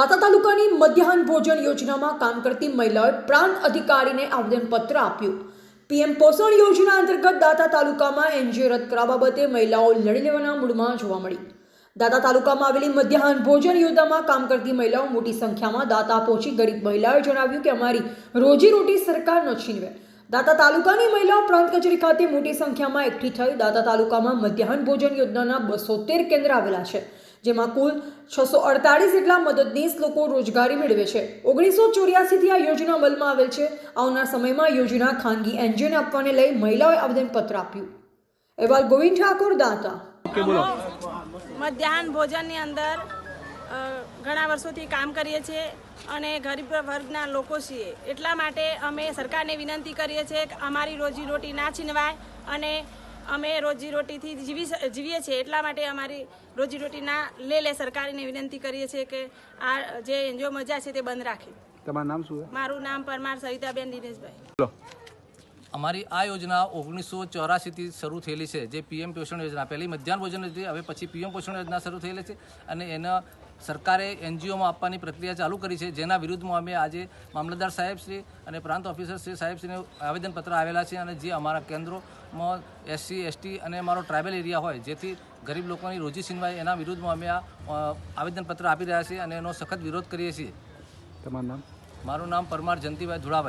દાતા તાલુકાની મધ્યાહન ભોજન યોજનામાં કામ કરતી મહિલાઓએ પ્રાંત અધિકારીને આવેદનપત્ર આપ્યું। પીએમ પોષણ યોજના અંતર્ગત દાતા તાલુકામાં એનજીઓ રદ કરવા બાબતે મહિલાઓ લડી લેવાના મૂડમાં જોવા મળી। દાતા તાલુકામાં આવેલી મધ્યાહન ભોજન યોજનામાં કામ કરતી મહિલાઓ મોટી સંખ્યામાં દાતા પહોંચી ગરીબ મહિલાઓએ જણાવ્યું કે અમારી રોજીરોટી સરકાર ન છીનવે। દાતા તાલુકાની મહિલાઓ પ્રાંત કચેરી ખાતે મોટી સંખ્યામાં એકઠી થઈ। દાતા તાલુકામાં મધ્યાહન ભોજન યોજનાના 213 કેન્દ્ર આવેલા છે, જેમાં કુલ 648 જેટલા મદદનીશ લોકો રોજગારી મેળવે છે। 1984 થી આ યોજના અમલમાં આવેલ છે। આવનાર સમયમાં યોજના ખાનગી એનજીઓને આપવાને લઈ મહિલાઓએ આવેદનપત્ર આપ્યું। અહેવાલ ગોવિંદ ઠાકોર, દાતા। મધ્યાહન ભોજનની અંદર ઘણા વર્ષોથી કામ કરીએ છીએ અને ગરીબ વર્ગના લોકો છીએ, એટલા માટે અમે સરકારને વિનંતી કરીએ છીએ કે અમારી રોજીરોટી ના છીનવાય અને અમે રોજીરોટીથી જીવીએ છીએ, એટલા માટે અમારી રોજીરોટી ના લે સરકારને વિનંતી કરીએ છીએ કે આ જે એનજીઓ મજા છે તે બંધ રાખે। તમારું નામ શું છે? મારું નામ પરમાર સવિતાબેન દિનેશભાઈ। અમારી આ યોજના 1984થી શરૂ થયેલી છે, જે પીએમ પોષણ યોજના પહેલી મધ્યાહન ભોજન હતી, હવે પછી પીએમ પોષણ યોજના શરૂ થયેલી છે અને એના સરકારે એનજીઓમાં આપવાની પ્રક્રિયા ચાલુ કરી છે, જેના વિરુદ્ધમાં અમે આજે મામલતદાર સાહેબશ્રી અને પ્રાંત ઓફિસર શ્રી સાહેબશ્રીને આવેદનપત્ર આવેલા છે અને જે અમારા કેન્દ્રોમાં SC ST અને અમારો ટ્રાઇબલ એરિયા હોય, જેથી ગરીબ લોકોની રોજી છીનવાય, એના વિરુદ્ધમાં અમે આ આવેદનપત્ર આપી રહ્યા છીએ અને એનો સખત વિરોધ કરીએ છીએ। તમારું નામ? મારું નામ પરમાર જયંતિભાઈ ધુળાભાઈ।